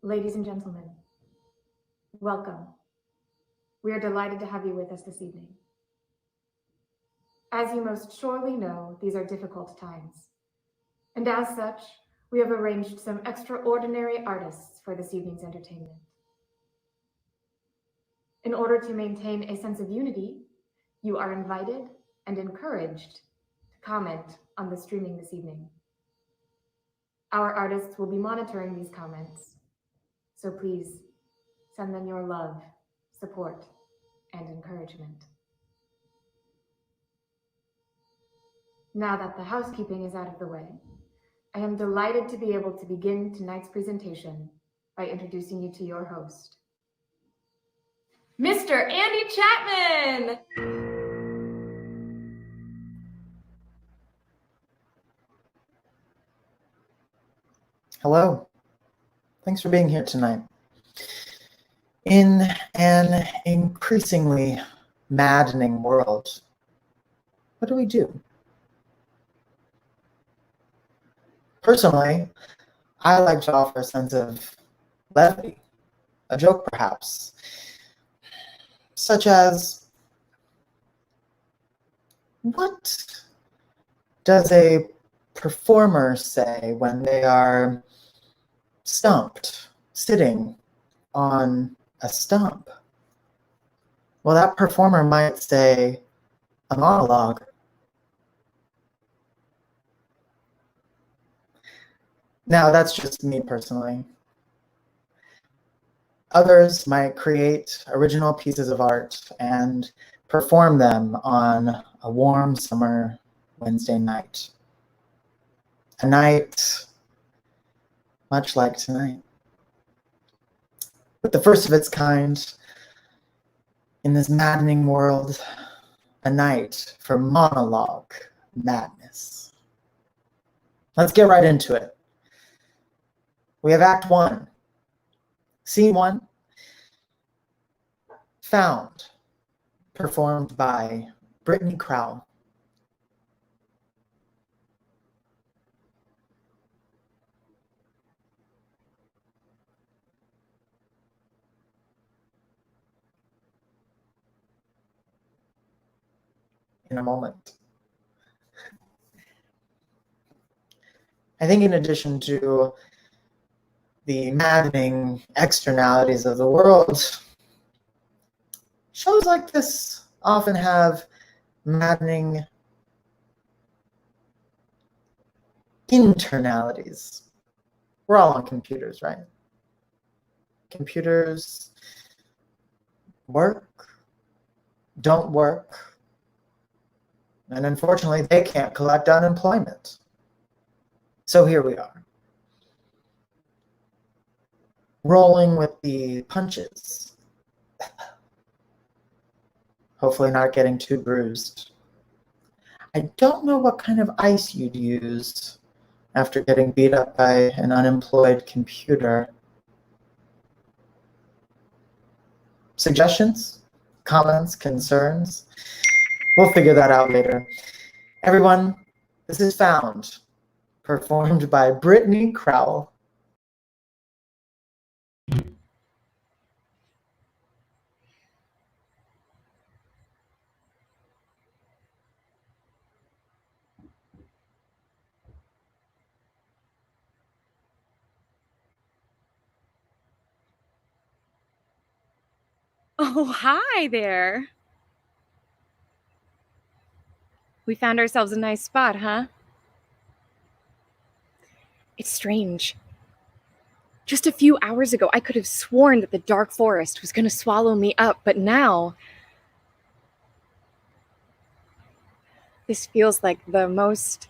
Ladies and gentlemen, welcome. We are delighted to have you with us this evening. As you most surely know, these are difficult times, and as such, we have arranged some extraordinary artists for this evening's entertainment. In order to maintain a sense of unity, you are invited and encouraged to comment on the streaming this evening. Our artists will be monitoring these comments, so please send them your love, support, and encouragement. Now that the housekeeping is out of the way, I am delighted to be able to begin tonight's presentation by introducing you to your host, Mr. Andy Chapman! Hello. Thanks for being here tonight. In an increasingly maddening world, what do we do? Personally, I like to offer a sense of levity, a joke perhaps, such as, what does a performer say when they are stumped, sitting on a stump? Well, that performer might say a monologue. Now, that's just me personally. Others might create original pieces of art and perform them on a warm summer Wednesday night. A night much like tonight, but the first of its kind in this maddening world, a night for monologue madness. Let's get right into it. We have Act 1, Scene 1, Found, performed by Brittany Crowell. In a moment. I think in addition to the maddening externalities of the world, shows like this often have maddening internalities. We're all on computers, right? Computers work, don't work, and unfortunately they can't collect unemployment. So here we are, rolling with the punches. Hopefully not getting too bruised. I don't know what kind of ice you'd use after getting beat up by an unemployed computer. Suggestions? Comments? Concerns? We'll figure that out later. Everyone, this is Found, performed by Brittany Crowell. Oh, hi there. We found ourselves a nice spot, huh? It's strange. Just a few hours ago, I could have sworn that the dark forest was going to swallow me up, but now this feels like the most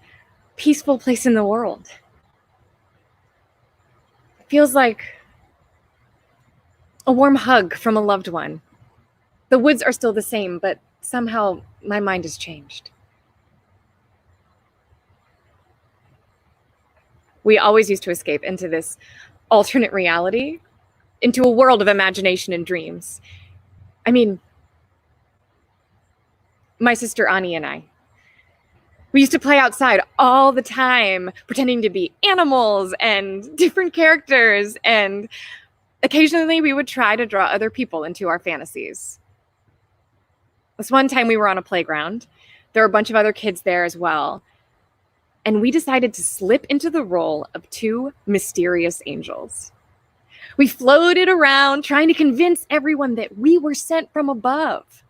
peaceful place in the world. It feels like a warm hug from a loved one. The woods are still the same, but somehow my mind has changed. We always used to escape into this alternate reality, into a world of imagination and dreams. I mean, my sister Ani and I, we used to play outside all the time, pretending to be animals and different characters, and Occasionally, we would try to draw other people into our fantasies. This one time we were on a playground. There were a bunch of other kids there as well. And we decided to slip into the role of two mysterious angels. We floated around trying to convince everyone that we were sent from above.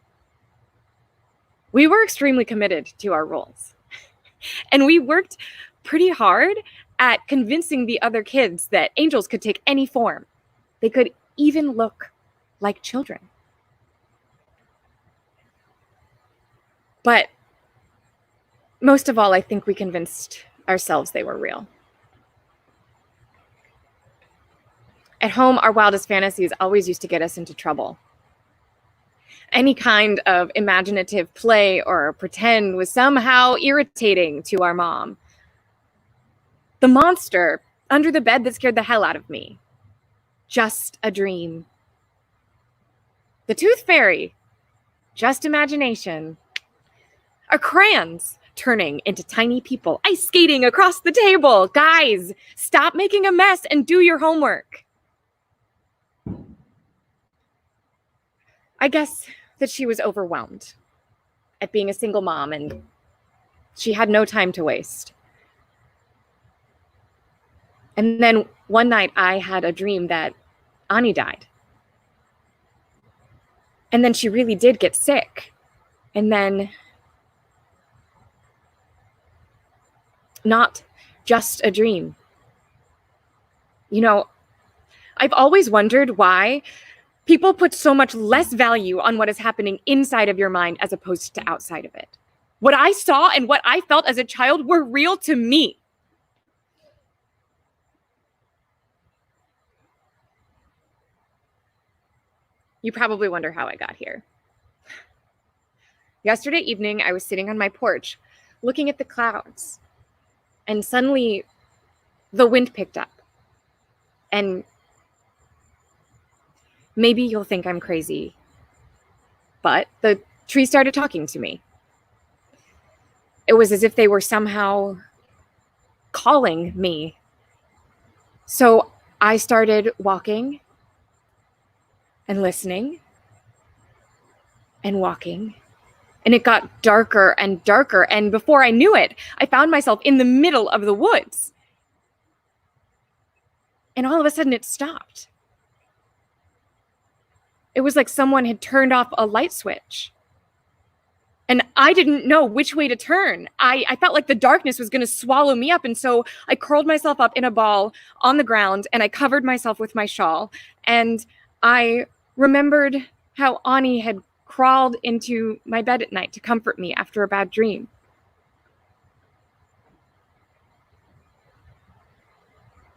We were extremely committed to our roles. And we worked pretty hard at convincing the other kids that angels could take any form. They could even look like children. But most of all, I think we convinced ourselves they were real. At home, our wildest fantasies always used to get us into trouble. Any kind of imaginative play or pretend was somehow irritating to our mom. The monster under the bed that scared the hell out of me. Just a dream. The tooth fairy. Just imagination. Our crayons turning into tiny people, ice skating across the table. Guys, stop making a mess and do your homework. I guess that she was overwhelmed at being a single mom and she had no time to waste. And then one night I had a dream that Ani died. And then she really did get sick. And then not just a dream. You know, I've always wondered why people put so much less value on what is happening inside of your mind as opposed to outside of it. What I saw and what I felt as a child were real to me. You probably wonder how I got here. Yesterday evening, I was sitting on my porch looking at the clouds, and suddenly the wind picked up. And maybe you'll think I'm crazy, but the trees started talking to me. It was as if they were somehow calling me. So I started walking and listening and walking, and it got darker and darker. And before I knew it, I found myself in the middle of the woods. And all of a sudden it stopped. It was like someone had turned off a light switch. And I didn't know which way to turn. I felt like the darkness was going to swallow me up. And so I curled myself up in a ball on the ground and I covered myself with my shawl. And I remembered how Ani had crawled into my bed at night to comfort me after a bad dream.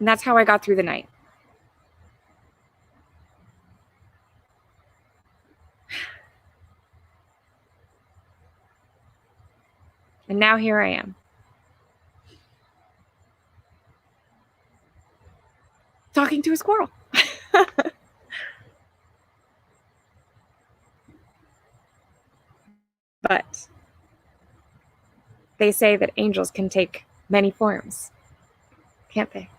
And that's how I got through the night. And now here I am. Talking to a squirrel. But they say that angels can take many forms, can't they?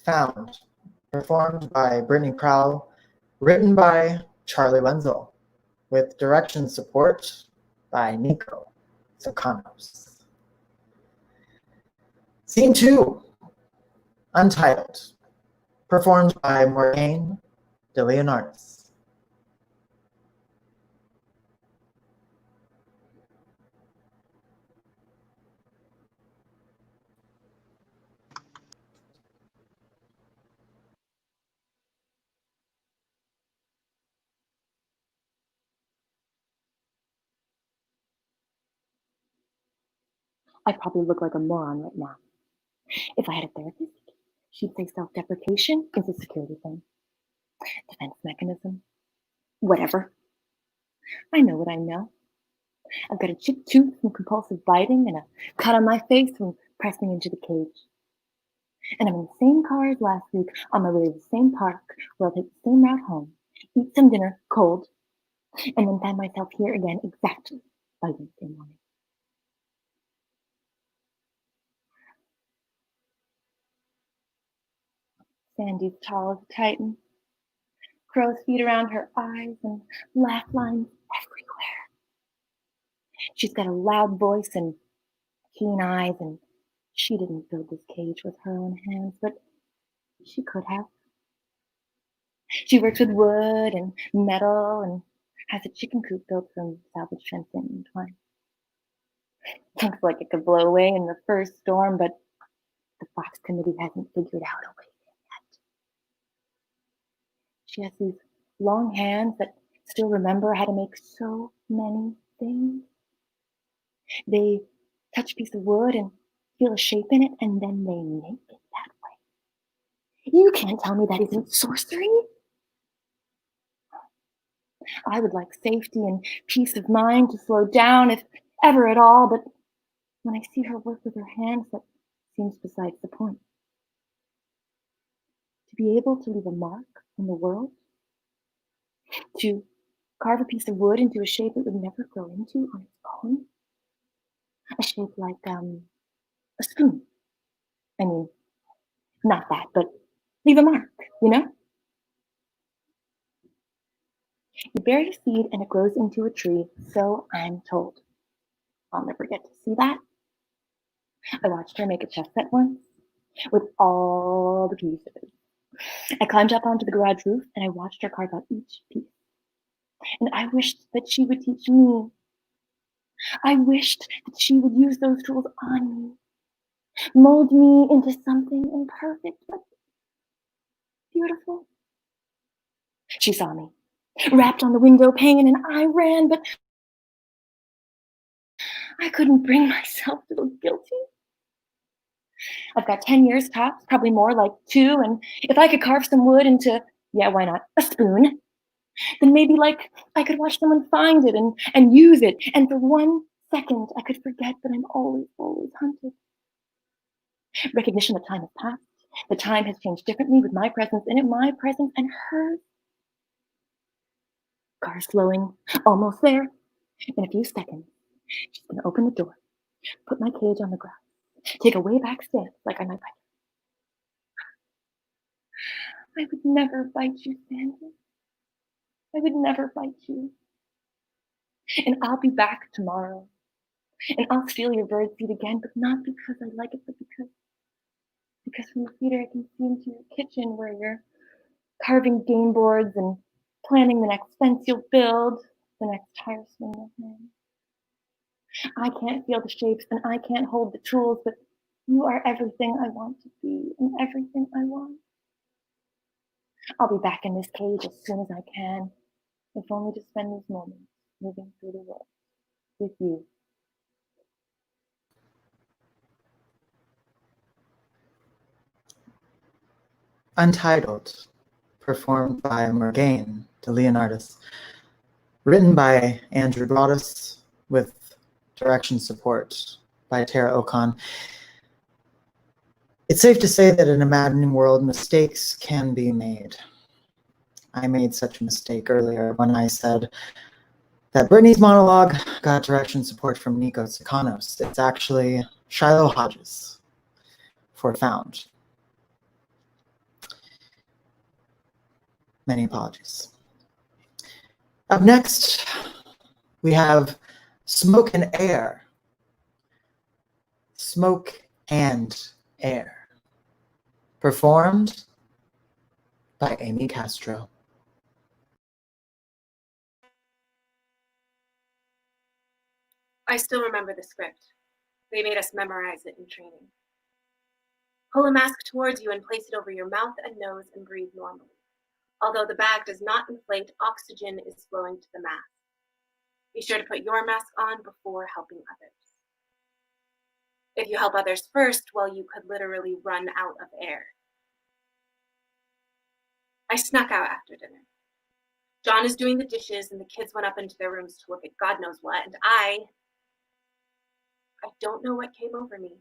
Found, performed by Brittany Crowell, written by Charly Wenzel, with direction support by Niko, Tsocanos. Scene 2, Untitled, performed by Morgane DeLonardis. I probably look like a moron right now. If I had a therapist, she'd say self-deprecation is a security thing. Defense mechanism. Whatever. I know what I know. I've got a chipped tooth from compulsive biting and a cut on my face from pressing into the cage. And I'm in the same car as last week on my way to the same park where I'll take the same route home, eat some dinner, cold, and then find myself here again exactly by Wednesday morning. Sandy's tall as a Titan, crow's feet around her eyes and laugh lines everywhere. She's got a loud voice and keen eyes, and she didn't build this cage with her own hands, but she could have. She works with wood and metal and has a chicken coop built from salvage fencing and twine. Looks like it could blow away in the first storm, but the Fox Committee hasn't figured out a way yet. She has these long hands that still remember how to make so many things. They touch a piece of wood and feel a shape in it, and then they make it that way. You can't tell me that isn't sorcery. I would like safety and peace of mind to slow down, if ever at all, but when I see her work with her hands, that seems besides the point. To be able to leave a mark in the world, to carve a piece of wood into a shape it would never grow into on its own, a shape like a spoon. I mean, not that, but leave a mark, you know? You bury a seed and it grows into a tree, so I'm told. I'll never get to see that. I watched her make a chess set once with all the pieces. I climbed up onto the garage roof and I watched her carve out each piece. And I wished that she would teach me. I wished that she would use those tools on me, mold me into something imperfect but beautiful. She saw me, rapped on the window pane, and I ran, but I couldn't bring myself to look guilty. I've got 10 years tops, probably more, like 2, and if I could carve some wood into, yeah, why not, a spoon, then maybe like I could watch someone find it and use it, and for 1 second I could forget that I'm always hunted. Recognition that time has passed, that time has changed differently with my presence in it, my presence and hers. Car slowing, almost there. In a few seconds, she's gonna open the door, put my cage on the ground, take a way back stance like I might bite her. I would never bite you, Sandy. I would never bite you. And I'll be back tomorrow. And I'll steal your bird seed again, but not because I like it, but because from the theater I can see into your kitchen where you're carving game boards and planning the next fence you'll build, the next tire swing you'll hang. I can't feel the shapes and I can't hold the tools, but you are everything I want to be and everything I want. I'll be back in this cage as soon as I can, if only to spend these moments moving through the world with you. Untitled, performed by Morgane DeLonardis, written by Andrew Broaddus, with direction support by Tara Ocon. It's safe to say that in a maddening world, mistakes can be made. I made such a mistake earlier when I said that Brittany's monologue got direction support from Niko Tsocanos. It's actually Shiloh Hodges for Found. Many apologies. Up next, we have Smoke and Air. Smoke and Air. Performed by Amy Castro. I still remember the script. They made us memorize it in training. Pull a mask towards you and place it over your mouth and nose and breathe normally. Although the bag does not inflate, oxygen is flowing to the mask. Be sure to put your mask on before helping others. If you help others first, well, you could literally run out of air. I snuck out after dinner. John is doing the dishes and the kids went up into their rooms to look at God knows what, and I don't know what came over me,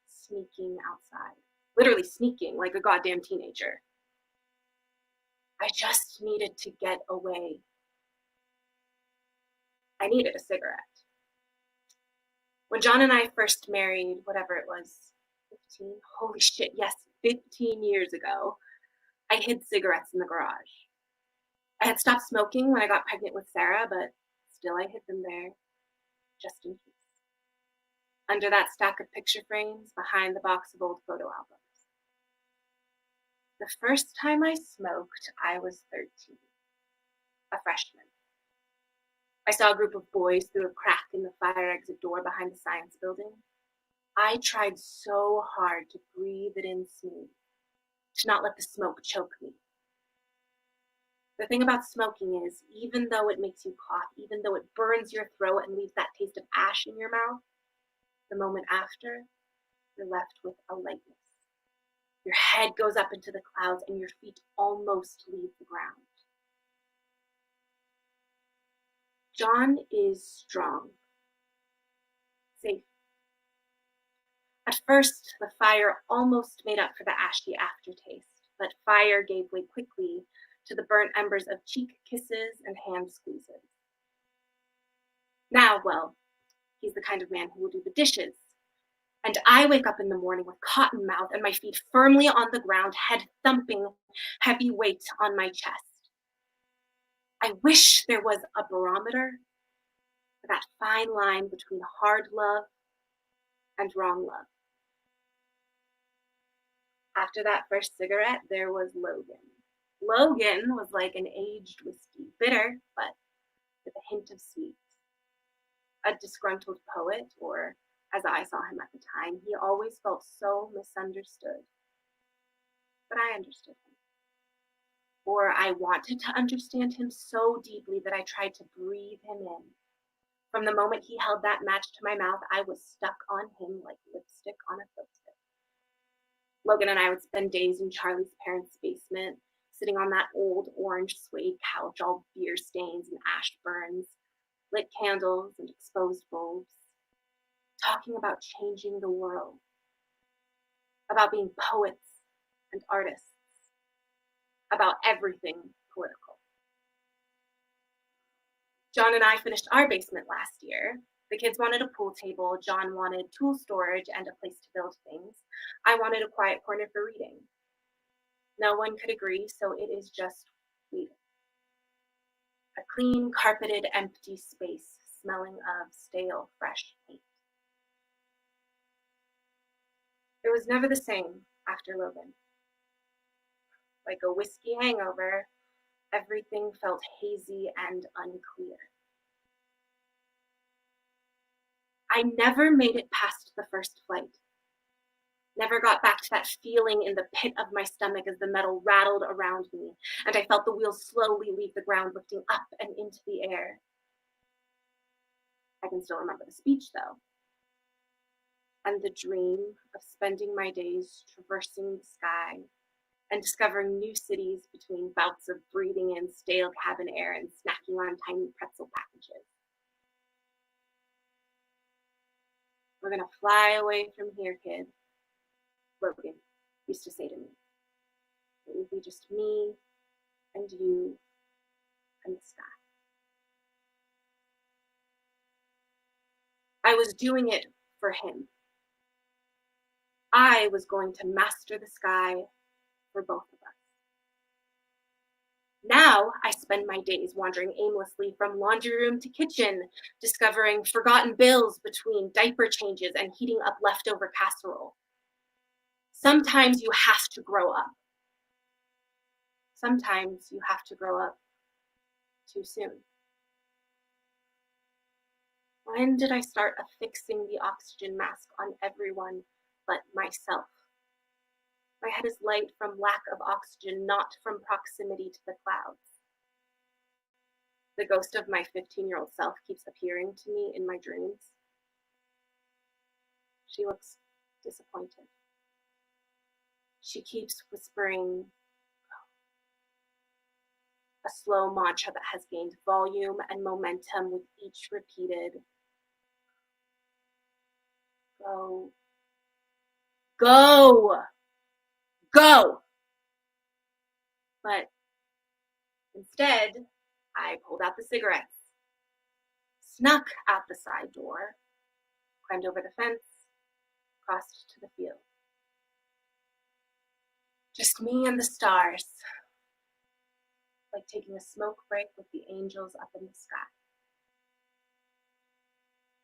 sneaking outside. Literally sneaking like a goddamn teenager. I just needed to get away. I needed a cigarette. When John and I first married, whatever it was, 15? Holy shit, yes, 15 years ago, I hid cigarettes in the garage. I had stopped smoking when I got pregnant with Sarah, but still I hid them there, just in case. Under that stack of picture frames, behind the box of old photo albums. The first time I smoked, I was 13, a freshman. I saw a group of boys through a crack in the fire exit door behind the science building. I tried so hard to breathe it in smooth, to not let the smoke choke me. The thing about smoking is, even though it makes you cough, even though it burns your throat and leaves that taste of ash in your mouth, the moment after, you're left with a lightness. Your head goes up into the clouds and your feet almost leave the ground. John is strong, safe. At first, the fire almost made up for the ashy aftertaste, but fire gave way quickly to the burnt embers of cheek kisses and hand squeezes. Now, well, he's the kind of man who will do the dishes. And I wake up in the morning with cotton mouth and my feet firmly on the ground, head thumping, heavy weight on my chest. I wish there was a barometer for that fine line between hard love and wrong love. After that first cigarette, there was Logan. Logan was like an aged whiskey, bitter, but with a hint of sweet. A disgruntled poet, or as I saw him at the time, he always felt so misunderstood. But I understood him. Or I wanted to understand him so deeply that I tried to breathe him in. From the moment he held that match to my mouth, I was stuck on him like lipstick on a filter. Logan and I would spend days in Charly's parents' basement, sitting on that old orange suede couch, all beer stains and ash burns, lit candles and exposed bulbs, talking about changing the world, about being poets and artists, about everything political. John and I finished our basement last year. The kids wanted a pool table, John wanted tool storage and a place to build things. I wanted a quiet corner for reading. No one could agree, so it is just we. A clean, carpeted, empty space smelling of stale, fresh paint. It was never the same after Logan. Like a whiskey hangover, everything felt hazy and unclear. I never made it past the first flight. Never got back to that feeling in the pit of my stomach as the metal rattled around me, and I felt the wheels slowly leave the ground, lifting up and into the air. I can still remember the speech, though, and the dream of spending my days traversing the sky and discovering new cities between bouts of breathing in stale cabin air and snacking on tiny pretzel packages. We're gonna fly away from here, kid, Logan used to say to me. It would be just me and you and the sky. I was doing it for him. I was going to master the sky for both of us. Now I spend my days wandering aimlessly from laundry room to kitchen, discovering forgotten bills between diaper changes and heating up leftover casserole. Sometimes you have to grow up. Sometimes you have to grow up too soon. When did I start affixing the oxygen mask on everyone but myself? My head is light from lack of oxygen, not from proximity to the clouds. The ghost of my 15-year-old self keeps appearing to me in my dreams. She looks disappointed. She keeps whispering a slow mantra that has gained volume and momentum with each repeated go, go, go. But instead, I pulled out the cigarettes, snuck out the side door, climbed over the fence, crossed to the field. Just me and the stars, like taking a smoke break with the angels up in the sky.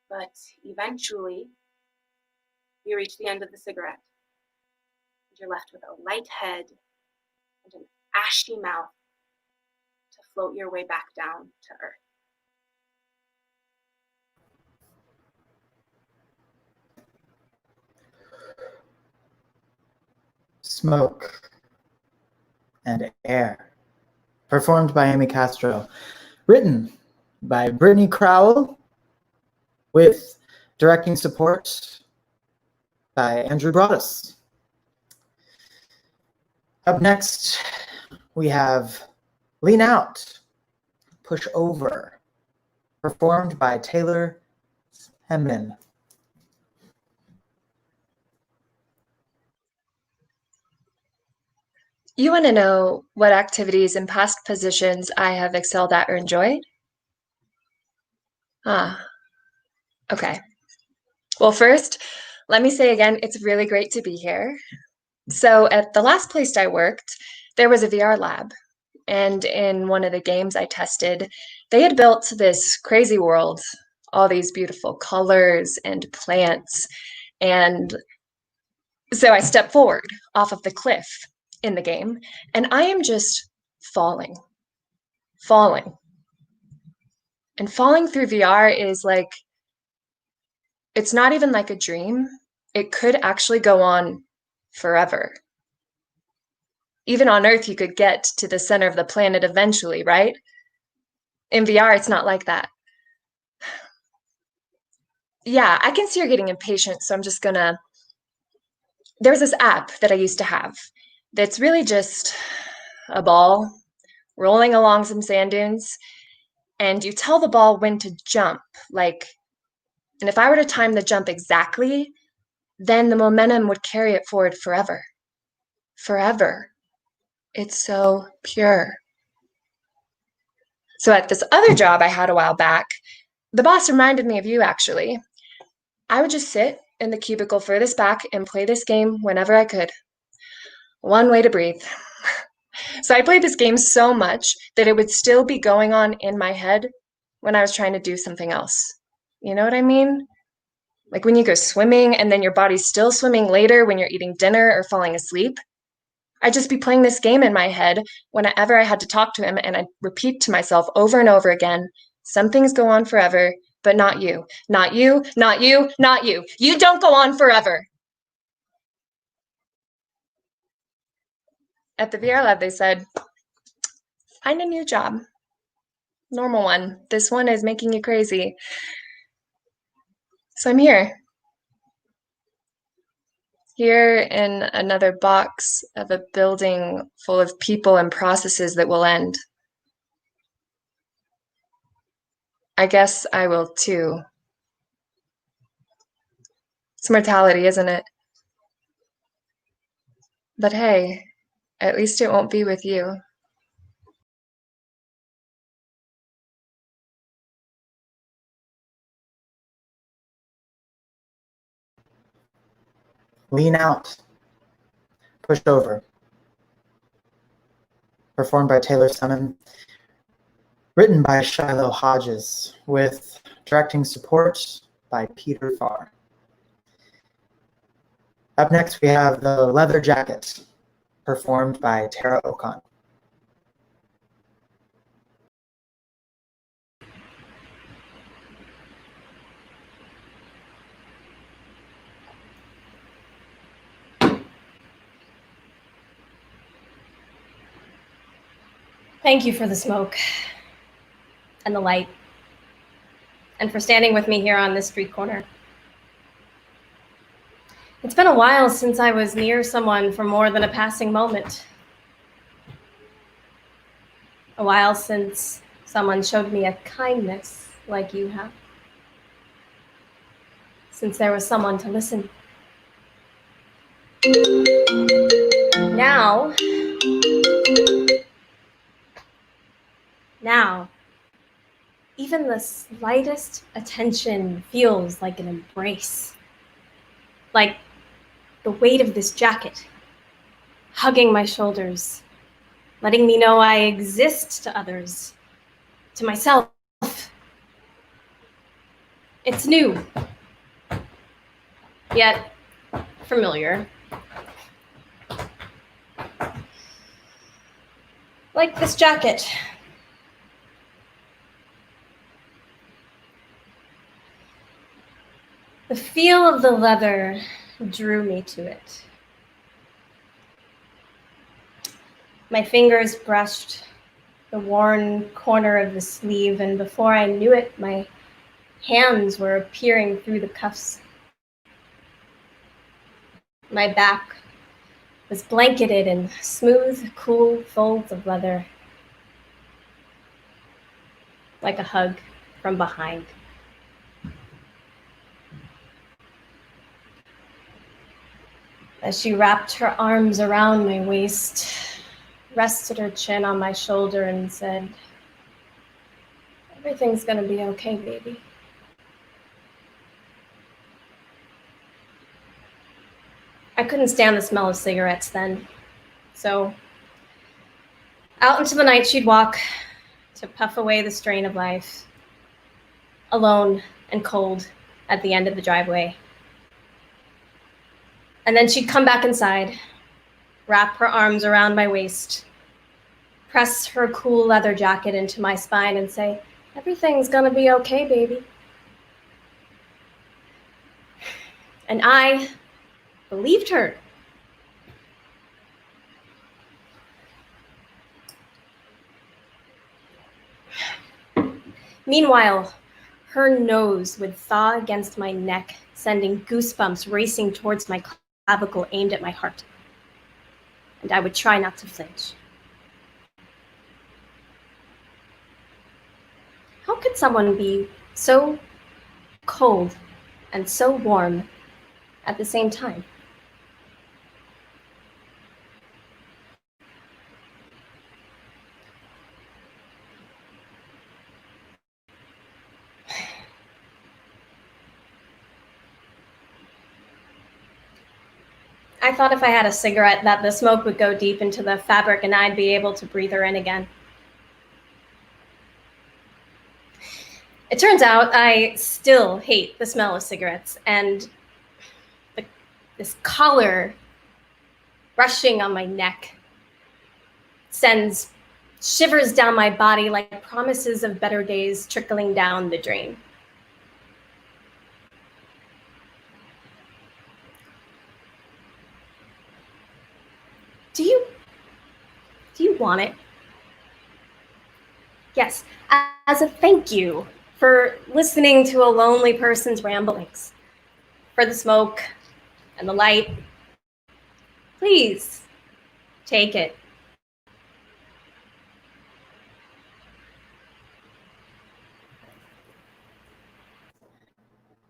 But eventually, you reach the end of the cigarette, and you're left with a light head and an ashy mouth to float your way back down to earth. Smoke and Air, performed by Amy Castro, written by Brittany Crowell, with directing support by Andrew Broaddus. Up next, we have Lean Out, Push Over, performed by Taylor Semin. You want to know what activities in past positions I have excelled at or enjoyed? Okay. Well, first, let me say again, it's really great to be here. So at the last place I worked, there was a VR lab. And in one of the games I tested, they had built this crazy world, all these beautiful colors and plants. And so I stepped forward off of the cliff in the game, and I am just falling. And falling through VR is like, it's not even like a dream. It could actually go on forever. Even on Earth, you could get to the center of the planet eventually, right? In VR, it's not like that. Yeah, I can see you're getting impatient, so I'm just gonna... There's this app that I used to have that's really just a ball rolling along some sand dunes, and you tell the ball when to jump, like, and if I were to time the jump exactly, then the momentum would carry it forward forever. Forever. It's so pure. So at this other job I had a while back, the boss reminded me of you, actually. I would just sit in the cubicle furthest back and play this game whenever I could. One way to breathe. So I played this game so much that it would still be going on in my head when I was trying to do something else. You know what I mean? Like when you go swimming and then your body's still swimming later when you're eating dinner or falling asleep. I'd just be playing this game in my head whenever I had to talk to him, and I'd repeat to myself over and over again, some things go on forever, but not you. Not you, not you, not you. You don't go on forever. At the VR lab, they said, find a new job. Normal one. This one is making you crazy. So I'm here. Here in another box of a building full of people and processes that will end. I guess I will too. It's mortality, isn't it? But hey, at least it won't be with you. Lean Out, Push Over, performed by Taylor Semin, written by Shiloh Hodges, with directing support by Peter Farr. Up next, we have The Leather Jacket, performed by Tara Ocon. Thank you for the smoke and the light, and for standing with me here on this street corner. It's been a while since I was near someone for more than a passing moment. A while since someone showed me a kindness like you have. Since there was someone to listen. Now, Even the slightest attention feels like an embrace. Like the weight of this jacket, hugging my shoulders, letting me know I exist to others, to myself. It's new, yet familiar. Like this jacket. The feel of the leather drew me to it. My fingers brushed the worn corner of the sleeve, and before I knew it, my hands were appearing through the cuffs. My back was blanketed in smooth, cool folds of leather, like a hug from behind. As she wrapped her arms around my waist, rested her chin on my shoulder and said, "Everything's gonna be okay, baby." I couldn't stand the smell of cigarettes then, so out into the night she'd walk to puff away the strain of life, alone and cold at the end of the driveway. And then she'd come back inside, wrap her arms around my waist, press her cool leather jacket into my spine and say, "Everything's gonna be okay, baby." And I believed her. Meanwhile, her nose would thaw against my neck, sending goosebumps racing towards my clavicle aimed at my heart. And I would try not to flinch. How could someone be so cold and so warm at the same time? I thought if I had a cigarette that the smoke would go deep into the fabric and I'd be able to breathe her in again. It turns out I still hate the smell of cigarettes, and this collar brushing on my neck sends shivers down my body like promises of better days trickling down the drain. Do you want it? Yes, as a thank you for listening to a lonely person's ramblings, for the smoke and the light. Please take it.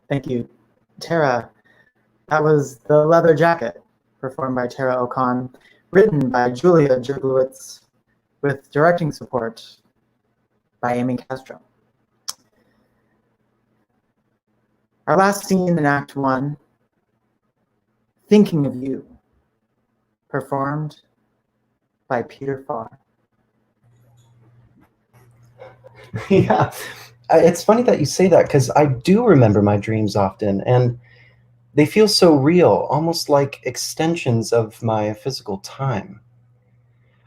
Thank you, Tara. That was The Leather Jacket, performed by Tara Ocon, written by Julia Jurgilewicz, with directing support by Amy Castro. Our last scene in Act 1, Thinking of You, performed by Peter Farr. Yeah, it's funny that you say that, because I do remember my dreams often, and they feel so real, almost like extensions of my physical time.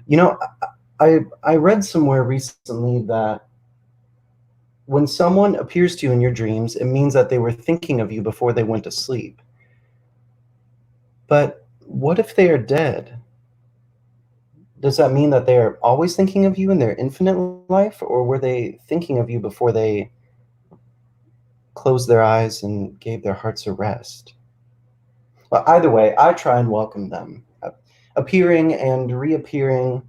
You know, I read somewhere recently that when someone appears to you in your dreams, it means that they were thinking of you before they went to sleep. But what if they are dead? Does that mean that they are always thinking of you in their infinite life, or were they thinking of you before they closed their eyes and gave their hearts a rest? Well, either way, I try and welcome them, appearing and reappearing,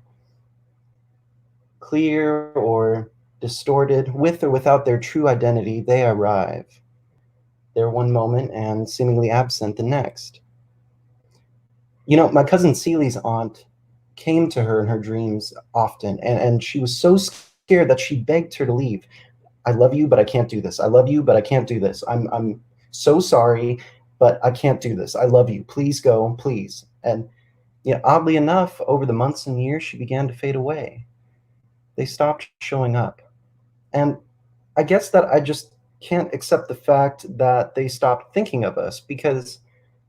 clear or distorted, with or without their true identity. They arrive. They're one moment and seemingly absent the next. You know, my cousin Celie's aunt came to her in her dreams often, and she was so scared that she begged her to leave. I love you, but I can't do this. I love you, but I can't do this. I'm so sorry, but I can't do this. I love you. Please go, please. And yeah, oddly enough, over the months and years, she began to fade away. They stopped showing up. And I guess that I just can't accept the fact that they stopped thinking of us, because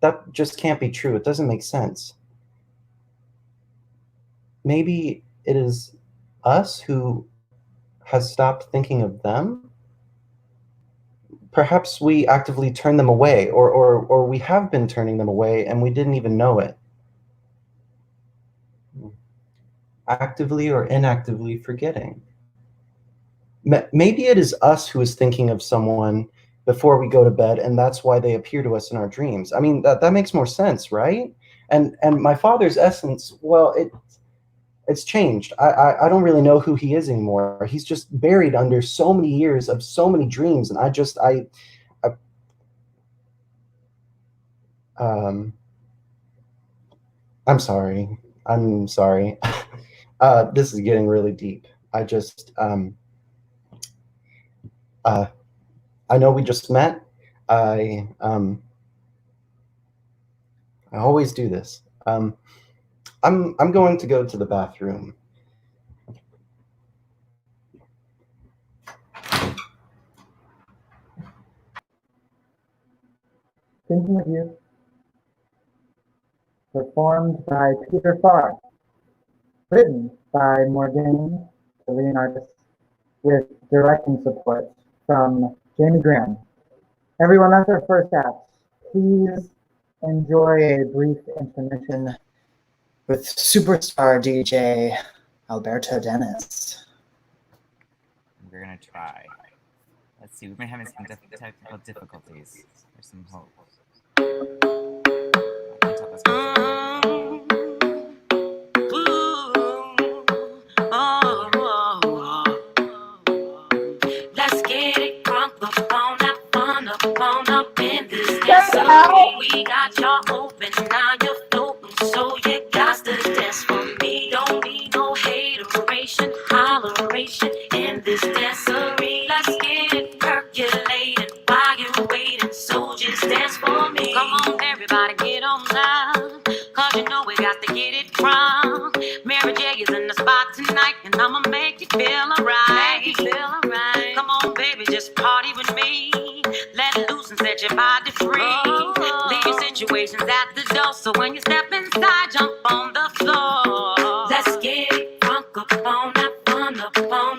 that just can't be true. It doesn't make sense. Maybe it is us who has stopped thinking of them. Perhaps we actively turn them away, or we have been turning them away and we didn't even know it. Actively or inactively forgetting. Maybe it is us who is thinking of someone before we go to bed, and that's why they appear to us in our dreams. I mean, that makes more sense, right? And my father's essence, well, it's changed. I don't really know who he is anymore. He's just buried under so many years of so many dreams, and I'm sorry. This is getting really deep. I know we just met. I always do this. I'm going to go to the bathroom. Thinking of You, performed by Peter Farr, written by DeLonardis, with directing support from Jamie Graham. Everyone, that's our first act. Please enjoy a brief intermission with superstar DJ Alberto Denis. We're gonna try. Let's see, we've been having some technical difficulties. There's some hope. I can't tell this Let's get it crunk up on that fun up in this dancery. We got y'all open, now you're floating, so you got to dance for me. Don't need no hateration, holleration in this dancery. Let's get it percolated while you're waiting, so just dance for me. Come on, everybody, get on down, cause you know we got to get it from. Mary J is in the spot tonight, and I'ma make you feel alright. Come on, baby, just party with me. Let it loose and set your body free. Leave your situations at the door, so when you step inside, jump on the floor. Let's get it crunk up on that fun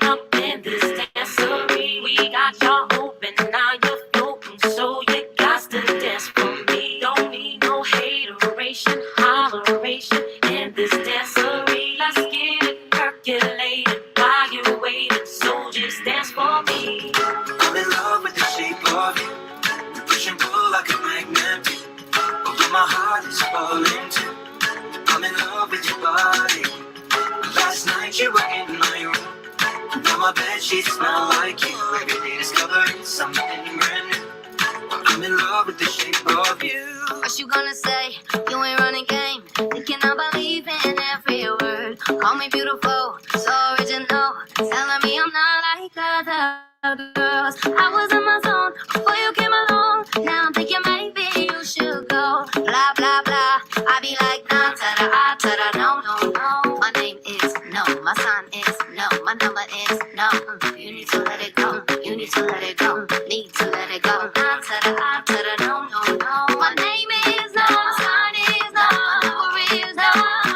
up in this dancery. We got y'all open, now you're floating, so you got to dance for me. Don't need no hateration, holleration in this dancery. Let's get it percolated while you're waiting, so just dance for me. I'm in love with the shape of you. We push and pull like a magnet do. Although my heart is falling too. I'm in love with your body. Last night you were in my room. Now my bed sheets smell like you. Every day discovering something brand new. I'm in love with the shape of you. What you gonna say? You ain't running game. Thinking I believe in every word. Call me beautiful, so original. Telling me I'm not like other girls. I was in my zone before you came along. Now I'm thinking maybe you should go. Blah, blah, blah. I be like, nah, ta-da, ta-da, no, no, no. My name is no. My sign is no. My number is no. You need to let it go. You need to let it go. Need to let it go. Nah, ta-da, ta-da, no, no, no. My name is no. My sign is no. My number is no.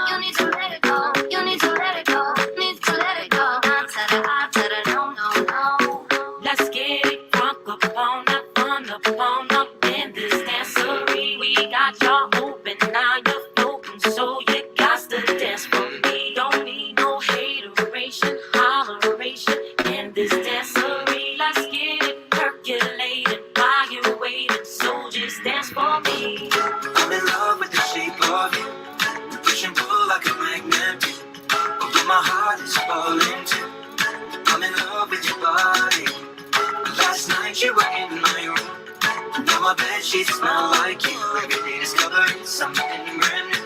You need to let it go. You need to let it go. Need to let it go. Nah, ta-da, ta-da, no, no, no. Let's get it crunk up on that fun up in this dancery. We got y'all open, now you're floating, so you got to dance for me. Don't need no hateration, holleration in this dancery. Let's get it percolated while you're waiting, so just dance for me. I'm in love with the shape of you. We push and pull like a magnet do. Although my heart is falling too. I'm in love with your body. Last night you were in my room. Now my bed sheets smell like you. Every day discovering something brand new.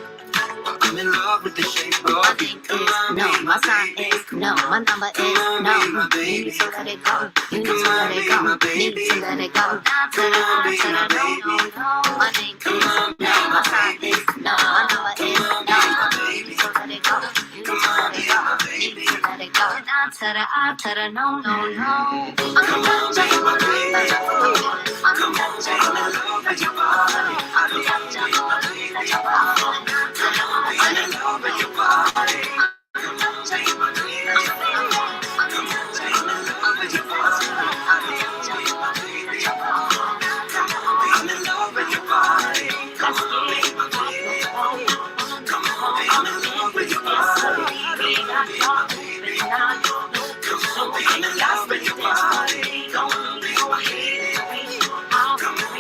I'm I'm in love with the shape My of you. name Come is on, no, be my my sign baby. is no, my number Come is on, no. be my You baby. need to let it go. You need Come to on, let it be go. my Need baby. to let it go. Down to Come the on, I be to my the no, baby. no, no. My name Come is on, be no, my my sign baby. is no, my number is Come on, be no. my You baby. need to let it go. You need Come to on, let be it go. my Need baby. to let it go. Down to the I to the no, no, no. Come on, be my baby. Come on, be in love with your body. Come on, be my baby. Come on, be in love with your body. Come on, be my baby. Come on, be in love with your body. Come on, be my baby. Come on, be in love with your body. Come on, be my baby. Come on, be in love with your body. Come on, be my baby. Come on, be in love with your body. Come on, be my baby. Come on,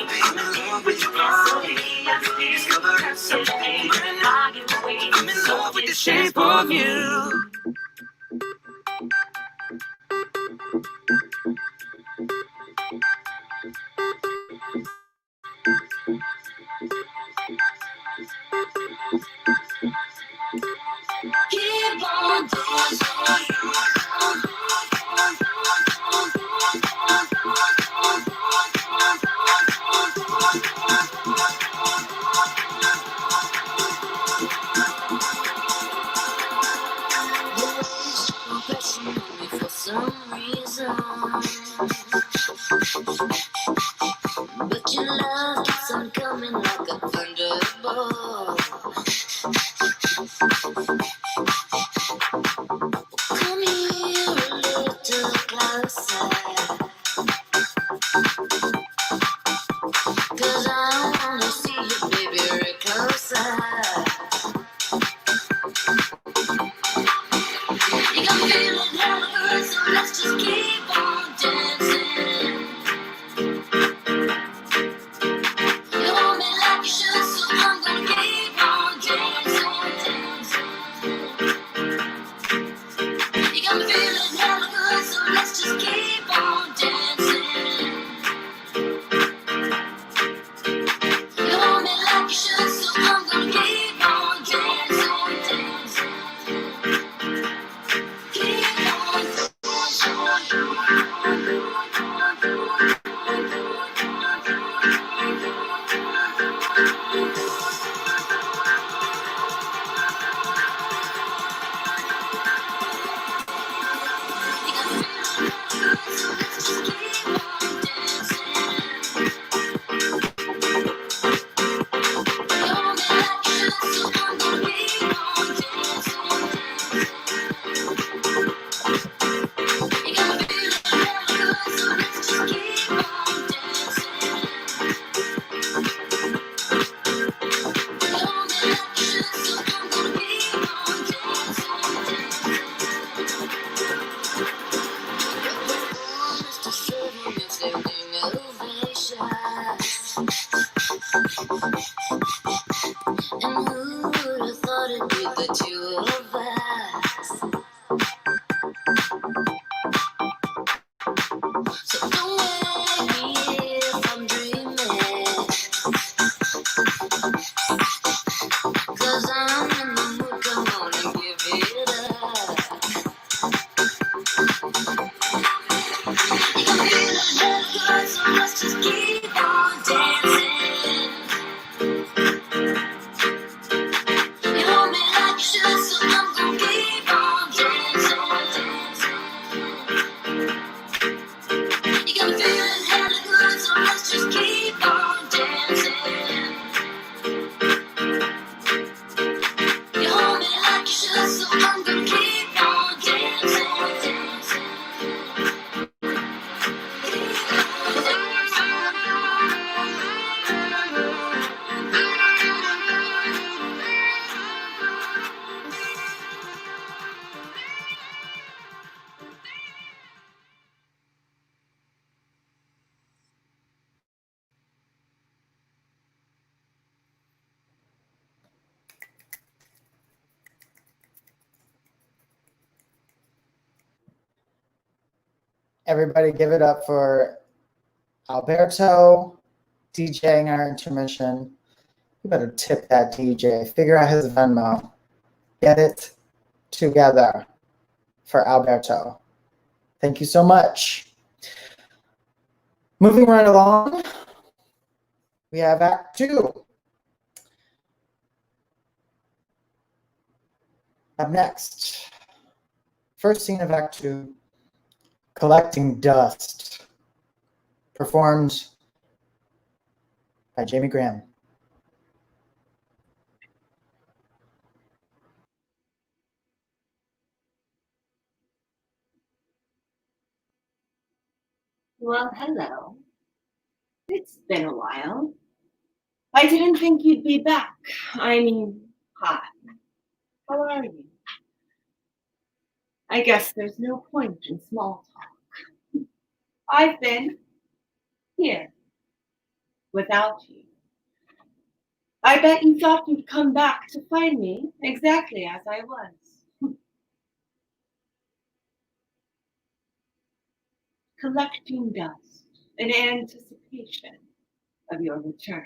be in love with your body. Discover something brand new. I'm in love with the shape of you. Keep on for some reason, but your love keeps on coming like a thunderbolt. Come here a little closer, 'cause I wanna see you, baby, right closer. You got me feeling hella good, so let's just keep on dancing. You hold me like you should, so I'm gonna keep on dancing. You got me feeling hella good, so let's just keep on dancing. You hold me like you should, so I'm gonna keep on dancing. Keep on And who would have thought it'd be the two of us? So don't wake me if I'm dreaming, 'cause I'm in the mood, come on and give it up. You got me feeling hella good, so let's just keep on dancing. You hold me like you should, so I'm gonna keep on dancing. You got me feeling hella good, so let's just keep on dancing. You hold me like you should, so I'm gonna keep on dancing. Everybody give it up for Alberto DJing our intermission. You better tip that DJ. Figure out his Venmo. get it together for Alberto. Thank you so much. Moving right along, we have Act 2. Up next, first scene of Act 2, Collecting Dust, performed by Jamie Graham. Well, hello. It's been a while. I didn't think you'd be back. I mean, hi. How are you? I guess there's no point in small talk. I've been here without you. I bet you thought you'd come back to find me exactly as I was. Collecting dust in anticipation of your return.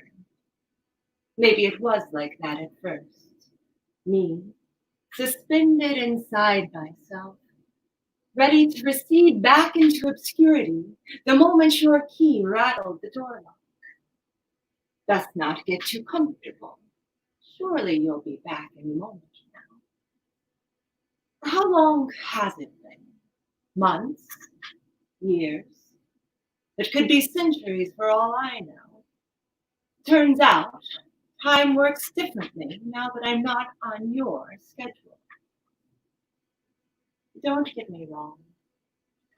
Maybe it was like that at first. Me, suspended inside myself, ready to recede back into obscurity the moment your key rattled the door lock. Thus not get too comfortable. Surely you'll be back any moment now. How long has it been? Months? Years? It could be centuries for all I know. Turns out, time works differently now that I'm not on your schedule. Don't get me wrong.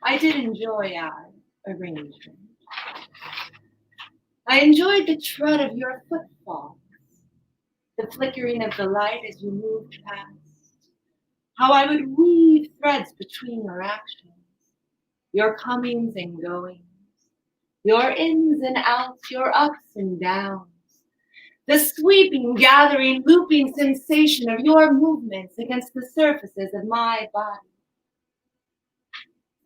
I did enjoy our arrangement. I enjoyed the tread of your footfalls, the flickering of the light as you moved past, how I would weave threads between your actions, your comings and goings, your ins and outs, your ups and downs, the sweeping, gathering, looping sensation of your movements against the surfaces of my body.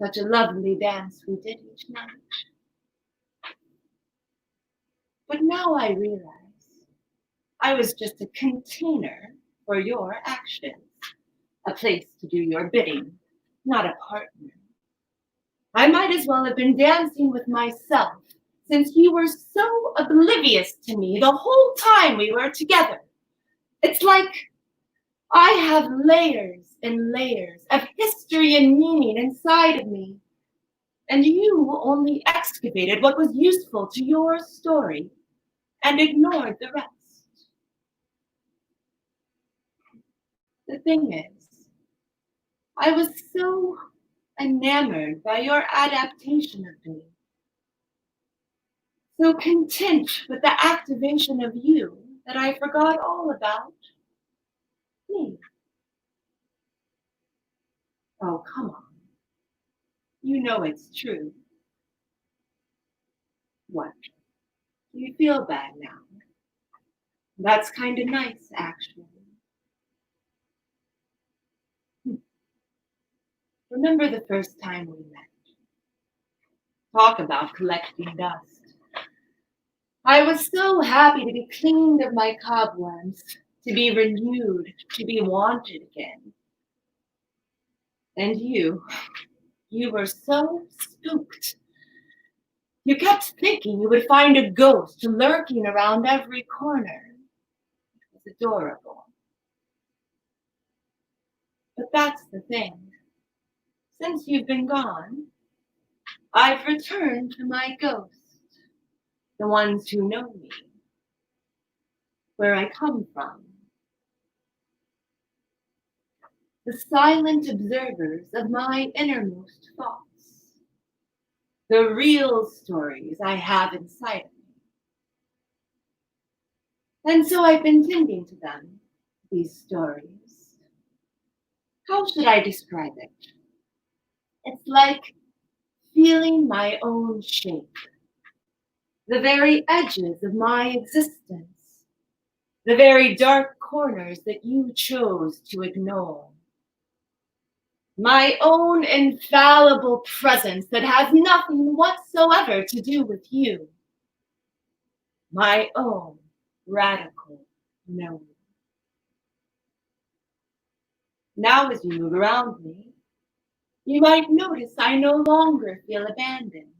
Such a lovely dance we did each night. But now I realize I was just a container for your actions, a place to do your bidding, not a partner. I might as well have been dancing with myself, since you were so oblivious to me the whole time we were together. It's like I have layers and layers of history and meaning inside of me, and you only excavated what was useful to your story and ignored the rest. The thing is, I was so enamored by your adaptation of me, so content with the activation of you that I forgot all about me. Oh, come on. You know it's true. What? Do you feel bad now? That's kind of nice, actually. Remember the first time we met? Talk about collecting dust. I was so happy to be cleaned of my cobwebs, to be renewed, to be wanted again. And you were so spooked. You kept thinking you would find a ghost lurking around every corner. It was adorable. But that's the thing. Since you've been gone, I've returned to my ghost, the ones who know me, where I come from. The silent observers of my innermost thoughts. The real stories I have inside of me. And so I've been tending to them, these stories. How should I describe it? It's like feeling my own shape, the very edges of my existence, the very dark corners that you chose to ignore. My own infallible presence that has nothing whatsoever to do with you. My own radical knowing. Now as you move around me, you might notice I no longer feel abandoned.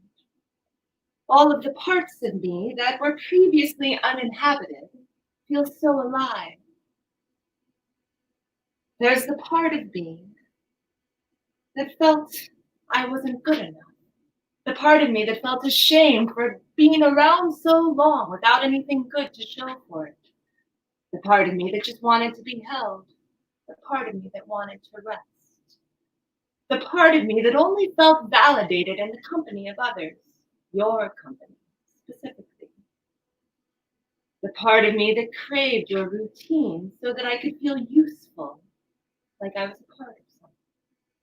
All of the parts of me that were previously uninhabited feel so alive. There's the part of me that felt I wasn't good enough. The part of me that felt ashamed for being around so long without anything good to show for it. The part of me that just wanted to be held. The part of me that wanted to rest. The part of me that only felt validated in the company of others. Your company, specifically. The part of me that craved your routine so that I could feel useful, like I was a part of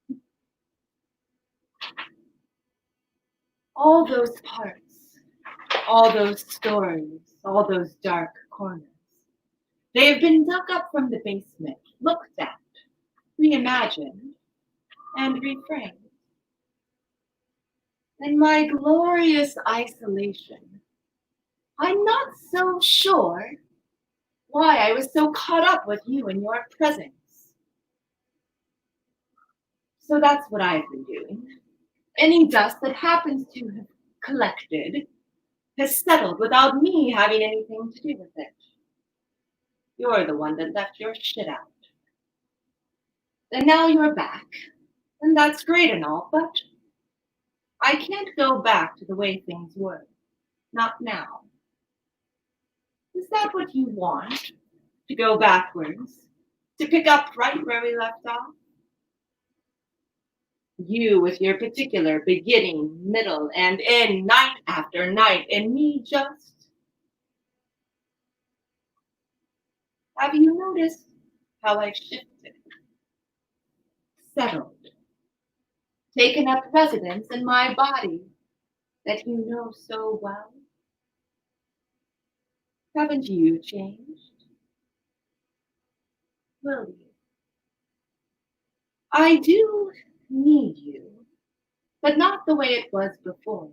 something. All those parts, all those stories, all those dark corners, they have been dug up from the basement, looked at, reimagined, and reframed. In my glorious isolation, I'm not so sure why I was so caught up with you and your presence. So that's what I've been doing. Any dust that happens to have collected has settled without me having anything to do with it. You're the one that left your shit out. And now you're back, and that's great and all, but I can't go back to the way things were. Not now. Is that what you want? To go backwards? To pick up right where we left off? You with your particular beginning, middle, and end, night after night, and me just... Have you noticed how I've shifted? Settled. Taken up residence in my body that you know so well? Haven't you changed? Will you? I do need you, but not the way it was before.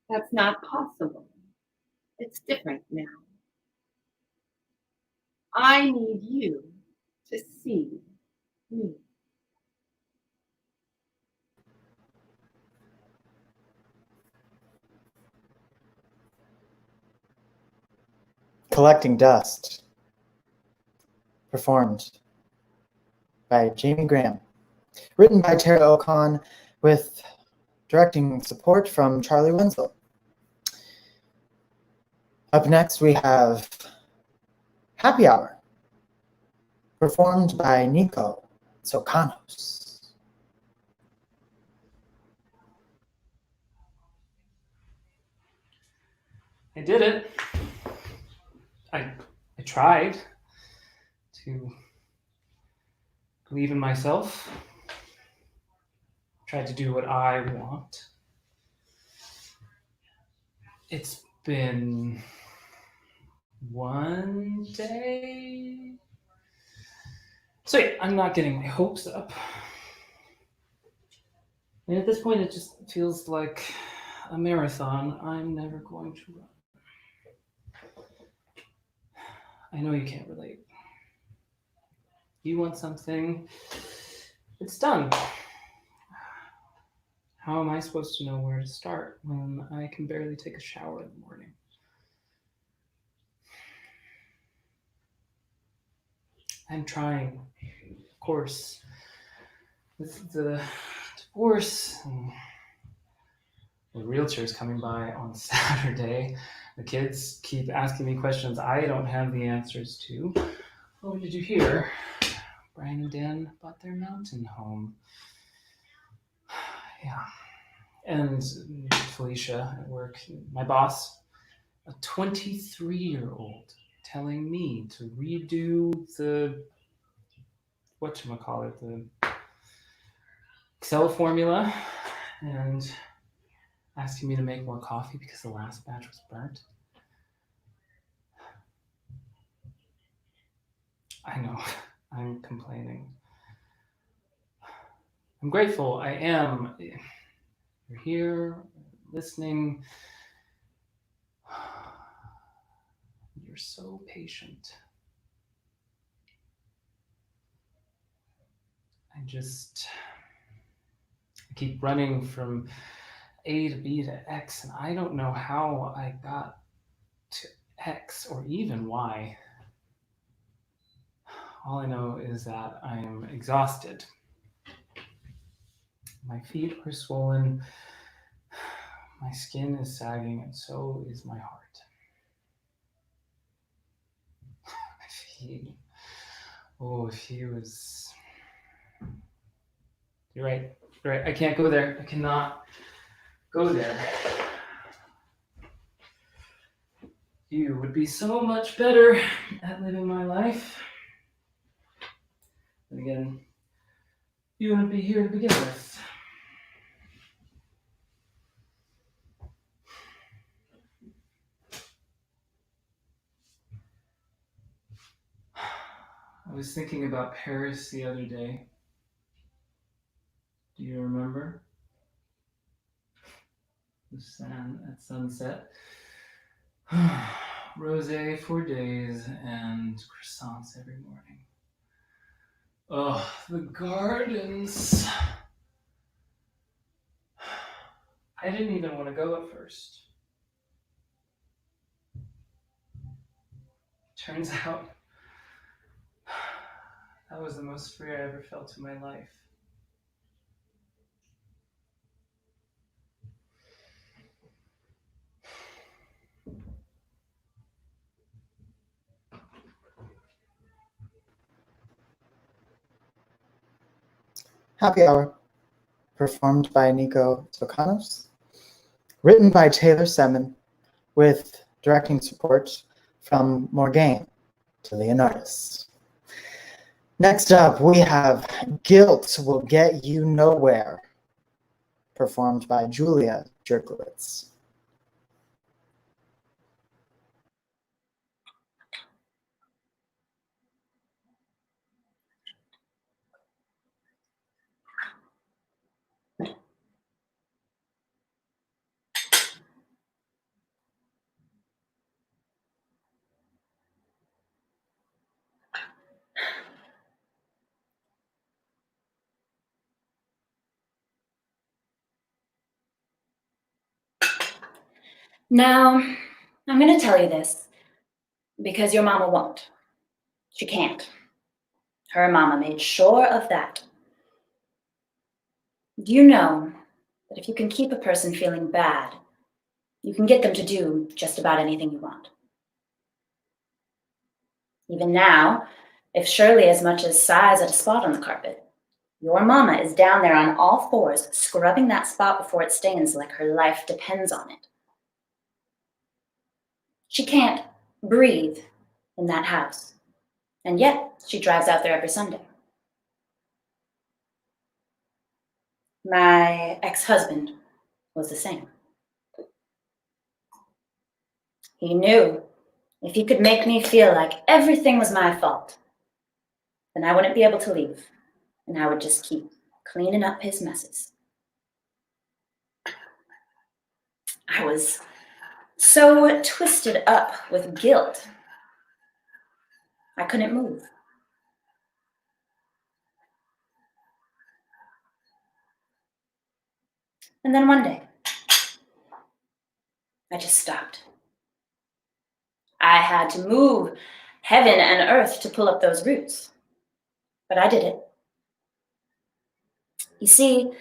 That's not possible. It's different now. I need you to see me. Collecting Dust, performed by Jamie Graham, written by Tara Ocon with directing support from Charly Wenzel. Up next we have Happy Hour, performed by Niko, Tsocanos. I did it. I tried to believe in myself. Tried to do what I want. It's been one day. So yeah, I'm not getting my hopes up. And at this point, it just feels like a marathon I'm never going to run. I know you can't relate. You want something, it's done. How am I supposed to know where to start when I can barely take a shower in the morning? I'm trying, of course, with the divorce and the realtors coming by on Saturday. The kids keep asking me questions I don't have the answers to. Oh, did you hear? Brian and Dan bought their mountain home. Yeah. And Felicia at work, my boss, a 23-year-old, telling me to redo the, whatchamacallit, the Excel formula, and asking me to make more coffee because the last batch was burnt. I know, I'm complaining. I'm grateful, I am. You're here, listening. You're so patient. I keep running from A to B to X, and I don't know how I got to X or even Y. All I know is that I am exhausted. My feet are swollen, my skin is sagging, and so is my heart. If he was... You're right. I can't go there. I cannot go there. You would be so much better at living my life. And again, you wouldn't be here to begin with. I was thinking about Paris the other day. Do you remember? The sand at sunset. Rosé for days and croissants every morning. Oh, the gardens. I didn't even want to go at first. Turns out that was the most free I ever felt in my life. Happy Hour, performed by Niko Tsocanos, written by Taylor Semin, with directing support from Morgaine DeLonardis. Next up, we have Guilt Will Get You Nowhere, performed by Julia Jurgilewicz. Now, I'm going to tell you this because your mama won't. She can't. Her mama made sure of that. Do you know that if you can keep a person feeling bad, you can get them to do just about anything you want? Even now, if Shirley as much as sighs at a spot on the carpet, your mama is down there on all fours, scrubbing that spot before it stains like her life depends on it. She can't breathe in that house, and yet she drives out there every Sunday. My ex-husband was the same. He knew if he could make me feel like everything was my fault, then I wouldn't be able to leave, and I would just keep cleaning up his messes. I was so twisted up with guilt, I couldn't move. And then one day, I just stopped. I had to move heaven and earth to pull up those roots, but I did it. You see,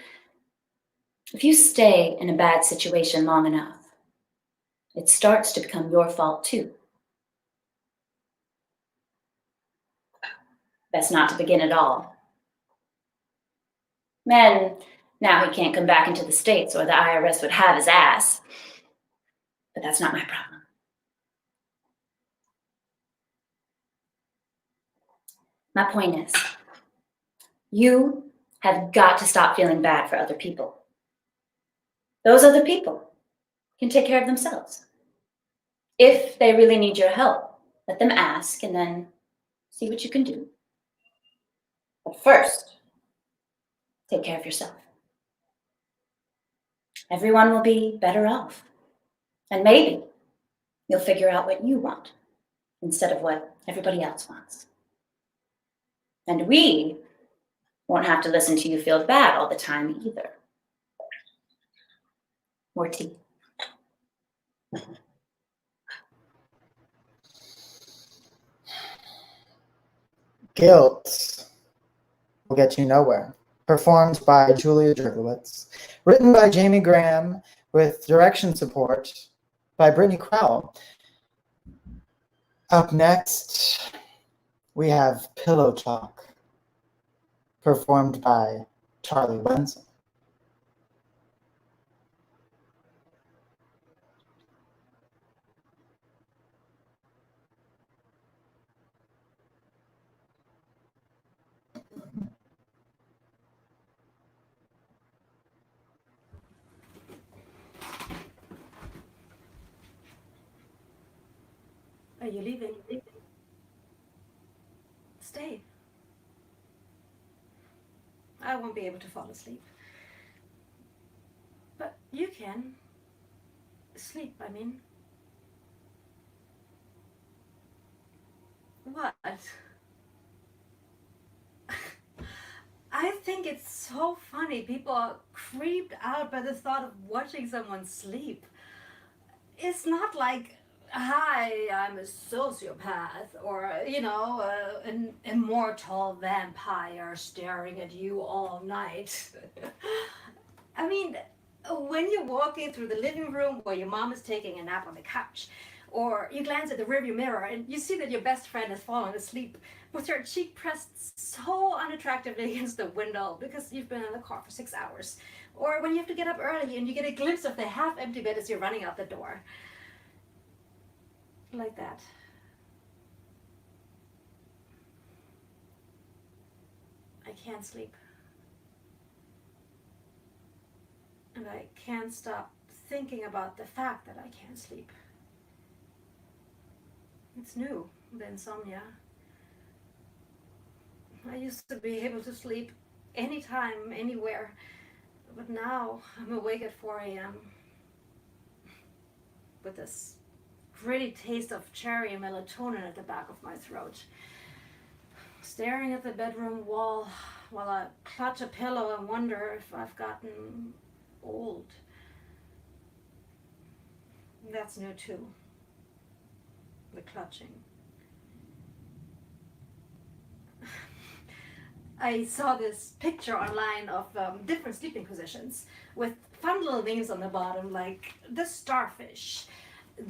if you stay in a bad situation long enough, it starts to become your fault too. Best not to begin at all. And now he can't come back into the States or the IRS would have his ass. But that's not my problem. My point is, you have got to stop feeling bad for other people. Those other people can take care of themselves. If they really need your help, let them ask and then see what you can do. But first, take care of yourself. Everyone will be better off. And maybe you'll figure out what you want instead of what everybody else wants. And we Won't have to listen to you feel bad all the time either. More tea. Guilt will get you nowhere. Performed by Jurgilewicz. Written by Jamie Graham with direction support by Brittany Crowell. Up next, we have Pillow Talk, performed by Charly Wenzel. Are you leaving? Stay. I won't be able to fall asleep. But you can. Sleep, I mean. What? I think it's so funny. People are creeped out by the thought of watching someone sleep. It's not like, hi, I'm a sociopath, or, an immortal vampire staring at you all night. I mean, when you're walking through the living room where your mom is taking a nap on the couch, or you glance at the rearview mirror and you see that your best friend has fallen asleep with her cheek pressed so unattractively against the window because you've been in the car for 6 hours, or when you have to get up early and you get a glimpse of the half-empty bed as you're running out the door. Like that. I can't sleep. And I can't stop thinking about the fact that I can't sleep. It's new, the insomnia. I used to be able to sleep anytime, anywhere, but now I'm awake at 4 a.m. with this gritty taste of cherry and melatonin at the back of my throat. Staring at the bedroom wall while I clutch a pillow and wonder if I've gotten old. That's new too. The clutching. I saw this picture online of different sleeping positions with fun little names on the bottom, like the starfish,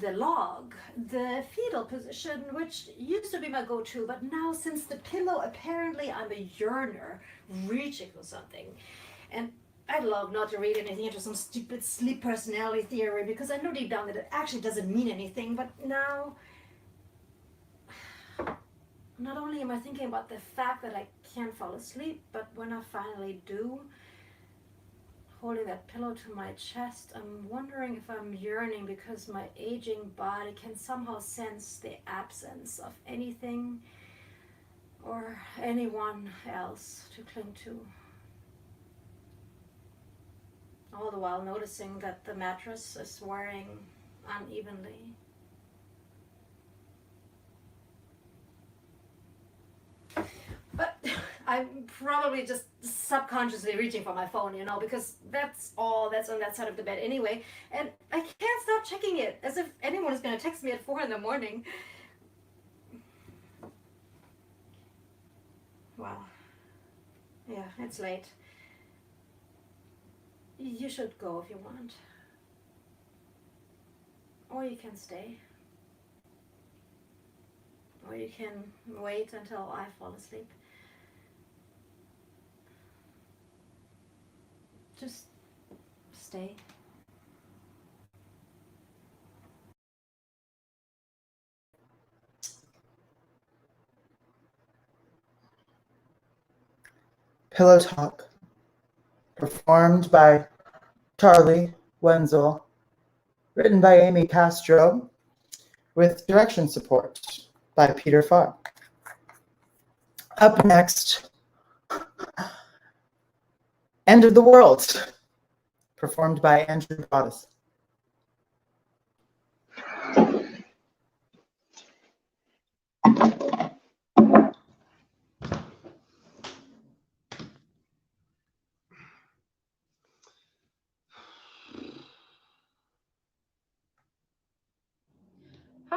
the log, the fetal position, which used to be my go-to, but now since the pillow, apparently I'm a yearner, reaching for something. And I'd love not to read anything into some stupid sleep personality theory, because I know deep down that it actually doesn't mean anything, but now not only am I thinking about the fact that I can't fall asleep, but when I finally do, holding that pillow to my chest, I'm wondering if I'm yearning because my aging body can somehow sense the absence of anything or anyone else to cling to. All the while noticing that the mattress is wearing unevenly. But I'm probably just subconsciously reaching for my phone, because that's all that's on that side of the bed anyway. And I can't stop checking it, as if anyone is going to text me at 4 in the morning. Wow. Yeah, it's late. You should go if you want. Or you can stay. Or you can wait until I fall asleep. Just stay. Pillow Talk, performed by Charly Wenzel, written by Amy Castro, with direction support by Peter Farr. Up next, End of the World, performed by Andrew Broaddus.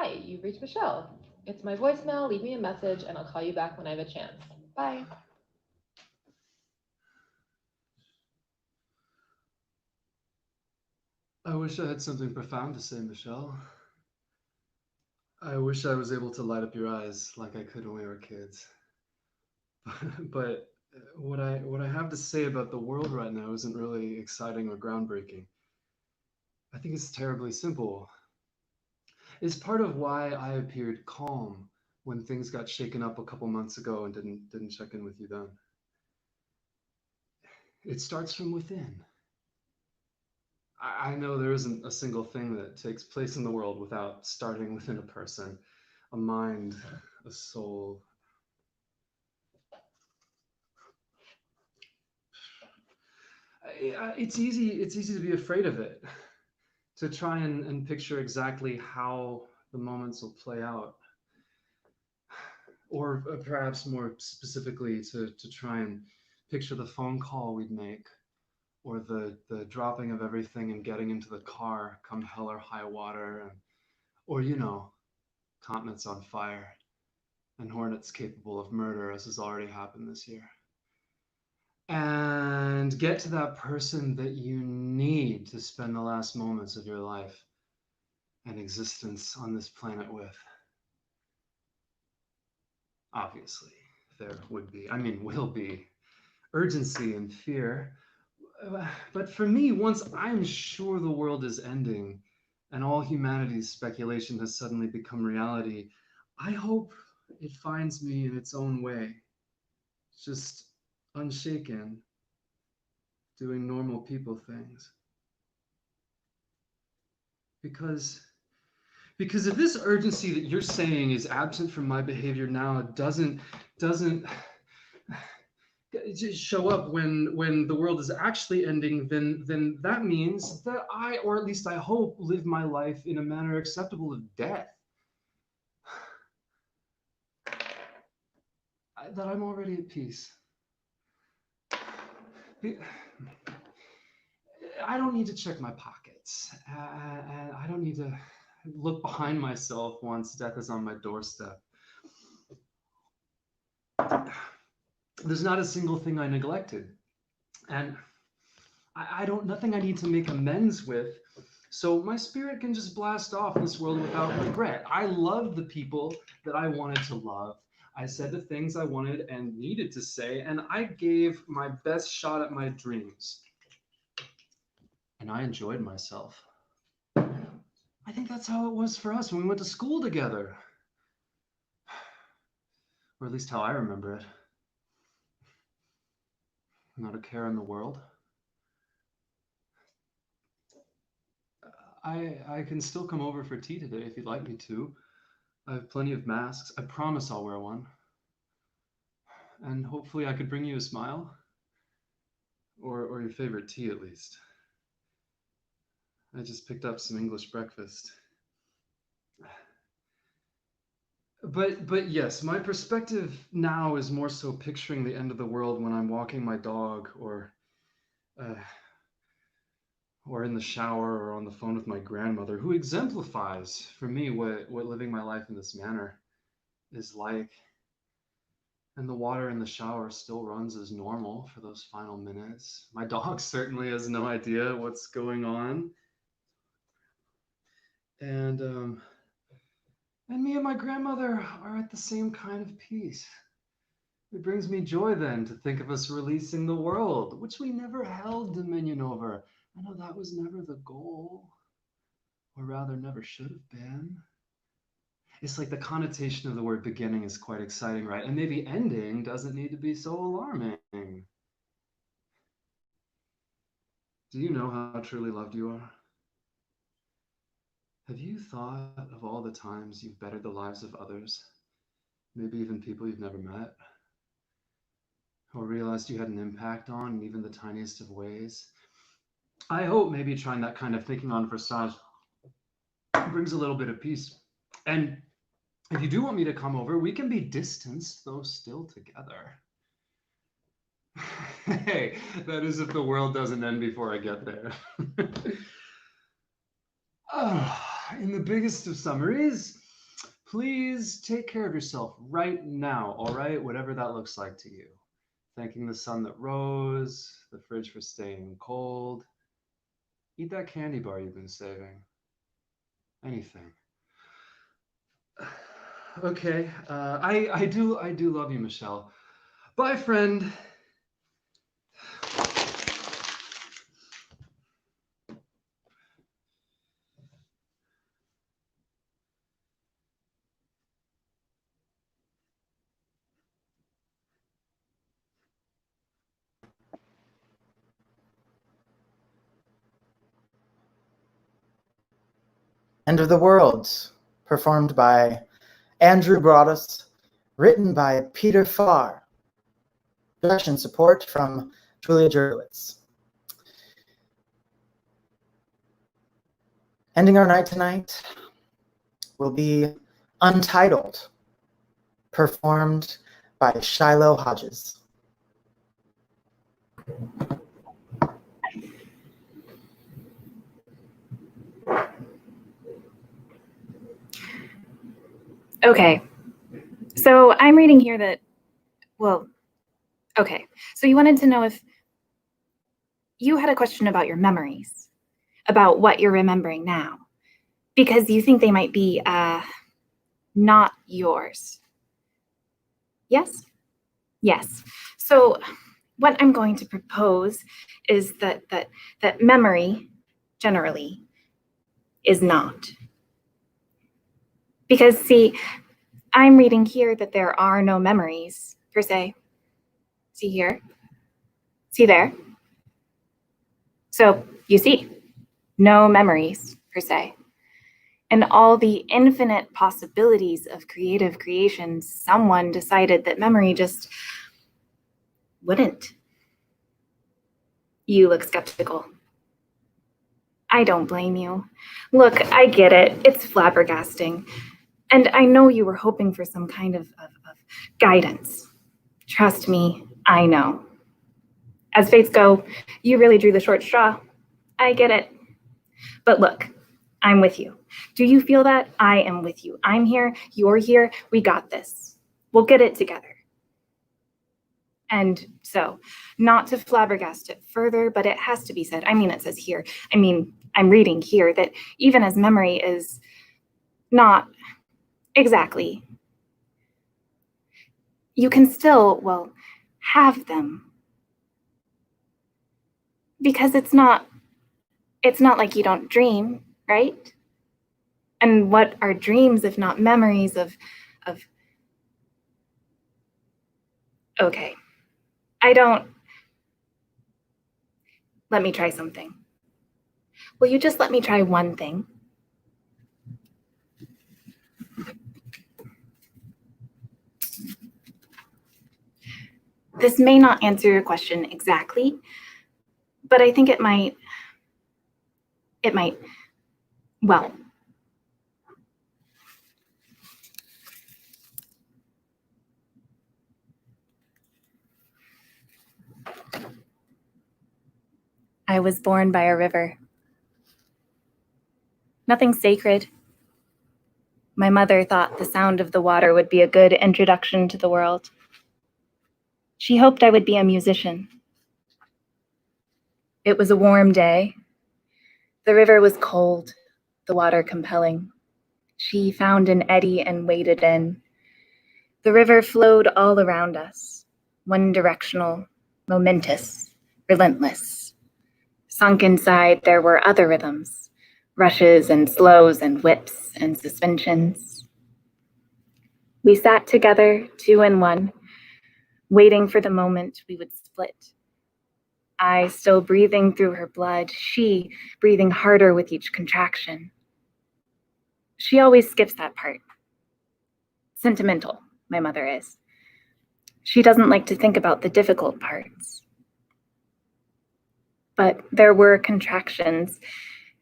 Hi, you've reached Michelle. It's my voicemail. Leave me a message and I'll call you back when I have a chance. Bye. I wish I had something profound to say, Michelle. I wish I was able to light up your eyes like I could when we were kids. But what I have to say about the world right now isn't really exciting or groundbreaking. I think it's terribly simple. It's part of why I appeared calm when things got shaken up a couple months ago and didn't check in with you then. It starts from within. I know there isn't a single thing that takes place in the world without starting within a person, a mind, a soul. It's easy to be afraid of it, to try and picture exactly how the moments will play out. Or perhaps more specifically, to try and picture the phone call we'd make, or the dropping of everything and getting into the car come hell or high water, or continents on fire and hornets capable of murder, as has already happened this year. And get to that person that you need to spend the last moments of your life and existence on this planet with. Obviously, there will be urgency and fear. But for me, once I'm sure the world is ending and all humanity's speculation has suddenly become reality, I hope it finds me in its own way, just unshaken, doing normal people things. Because if this urgency that you're saying is absent from my behavior now, doesn't just show up when the world is actually ending, then that means that I, or at least I hope, live my life in a manner acceptable of death. That I'm already at peace. I don't need to check my pockets. And I don't need to look behind myself once death is on my doorstep. There's not a single thing I neglected, and nothing I need to make amends with, so my spirit can just blast off this world without regret. I loved the people that I wanted to love. I said the things I wanted and needed to say, and I gave my best shot at my dreams. And I enjoyed myself. I think that's how it was for us when we went to school together. Or at least how I remember it. Not a care in the world. I can still come over for tea today if you'd like me to. I have plenty of masks. I promise I'll wear one. And hopefully I could bring you a smile. Or your favorite tea, at least. I just picked up some English breakfast. But yes, my perspective now is more so picturing the end of the world when I'm walking my dog, or in the shower, or on the phone with my grandmother, who exemplifies for me what living my life in this manner is like. And the water in the shower still runs as normal for those final minutes. My dog certainly has no idea what's going on. And me and my grandmother are at the same kind of peace. It brings me joy then to think of us releasing the world, which we never held dominion over. I know that was never the goal, or rather never should have been. It's like the connotation of the word beginning is quite exciting, right? And maybe ending doesn't need to be so alarming. Do you know how truly loved you are? Have you thought of all the times you've bettered the lives of others? Maybe even people you've never met? Or realized you had an impact on in even the tiniest of ways? I hope maybe trying that kind of thinking on for size brings a little bit of peace. And if you do want me to come over, we can be distanced, though still together. Hey, that is if the world doesn't end before I get there. In the biggest of summaries, Please take care of yourself right now, all right? Whatever that looks like to you. Thanking the sun that rose, the fridge for staying cold. Eat that candy bar you've been saving. Anything. Okay, I do love you, Michelle. Bye, friend. End of the World, performed by Andrew Broaddus, written by Peter Farr. Direction support from Julia Jurgilewicz. Ending our night tonight will be Untitled, performed by Shiloh Hodges. Okay, so I'm reading here that, well, okay, so you wanted to know if you had a question about your memories, about what you're remembering now, because you think they might be, not yours. Yes? Yes. So what I'm going to propose is that memory, generally, is not. Because, see, I'm reading here that there are no memories, per se. See here? See there? So, you see, no memories, per se. And all the infinite possibilities of creative creation, someone decided that memory just wouldn't. You look skeptical. I don't blame you. Look, I get it. It's flabbergasting. And I know you were hoping for some kind of guidance. Trust me, I know. As fates go, you really drew the short straw. I get it. But look, I'm with you. Do you feel that? I am with you. I'm here, you're here, we got this. We'll get it together. And so, not to flabbergast it further, but it has to be said. I mean, it says here, I'm reading here that even as memory is not exactly, you can still, well, have them. Because it's not like you don't dream, right? And what are dreams if not memories of okay. Let me try something. Will you just let me try one thing? This may not answer your question exactly, but I think it might, well, I was born by a river. Nothing sacred. My mother thought the sound of the water would be a good introduction to the world. She hoped I would be a musician. It was a warm day. The river was cold, the water compelling. She found an eddy and waded in. The river flowed all around us, one-directional, momentous, relentless. Sunk inside, there were other rhythms, rushes and slows and whips and suspensions. We sat together, two and one, waiting for the moment we would split. I still breathing through her blood, she breathing harder with each contraction. She always skips that part. Sentimental, my mother is. She doesn't like to think about the difficult parts. But there were contractions,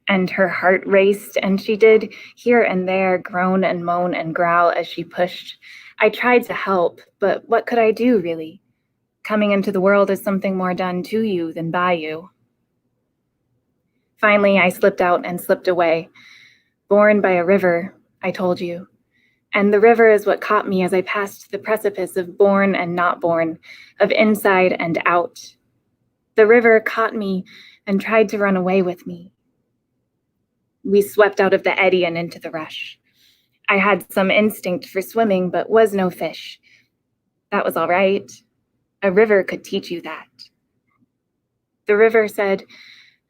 and her heart raced, and she did here and there groan and moan and growl as she pushed. I tried to help, but what could I do, really? Coming into the world is something more done to you than by you. Finally, I slipped out and slipped away. Born by a river, I told you. And the river is what caught me as I passed the precipice of born and not born, of inside and out. The river caught me and tried to run away with me. We swept out of the eddy and into the rush. I had some instinct for swimming, but was no fish. That was all right. A river could teach you that. The river said,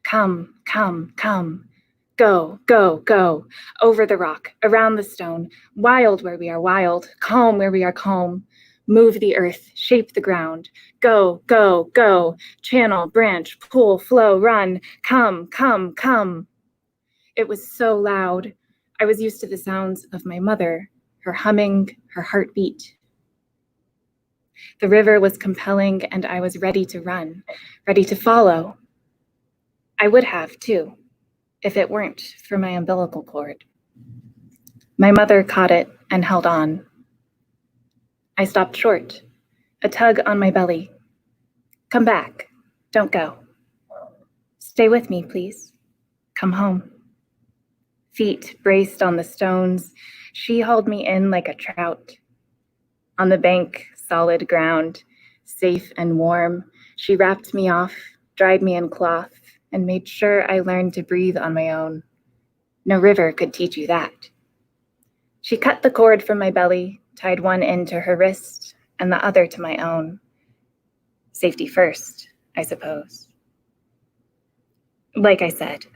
"Come, come, come. Go, go, go, over the rock, around the stone, wild where we are wild, calm where we are calm. Move the earth, shape the ground. Go, go, go, channel, branch, pool, flow, run. Come, come, come." It was so loud. I was used to the sounds of my mother, her humming, her heartbeat. The river was compelling, and I was ready to run, ready to follow. I would have, too, if it weren't for my umbilical cord. My mother caught it and held on. I stopped short, a tug on my belly. "Come back. Don't go. Stay with me, please. Come home." Feet braced on the stones, she hauled me in like a trout. On the bank, solid ground, safe and warm, she wrapped me off, dried me in cloth, and made sure I learned to breathe on my own. No river could teach you that. She cut the cord from my belly, tied one end to her wrist and the other to my own. Safety first, I suppose. Like I said,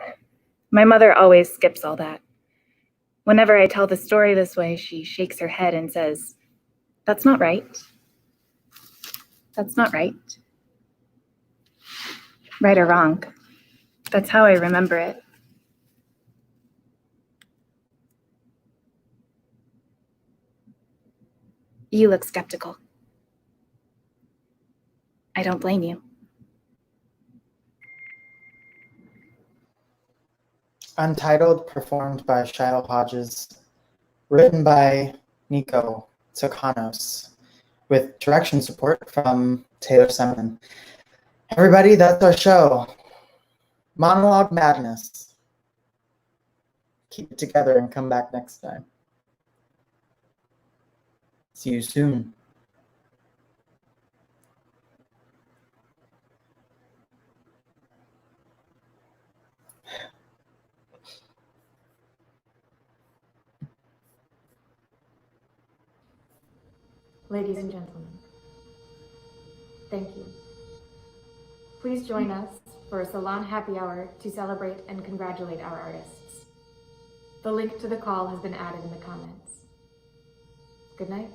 my mother always skips all that. Whenever I tell the story this way, she shakes her head and says, "That's not right. That's not right." Right or wrong, that's how I remember it. You look skeptical. I don't blame you. Untitled, performed by Shiloh Hodges, written by Niko, Tsocanos, with direction support from Semin. Everybody, that's our show. Monologue Madness. Keep it together and come back next time. See you soon. Ladies and gentlemen, thank you. Please join us for a salon happy hour to celebrate and congratulate our artists. The link to the call has been added in the comments. Good night.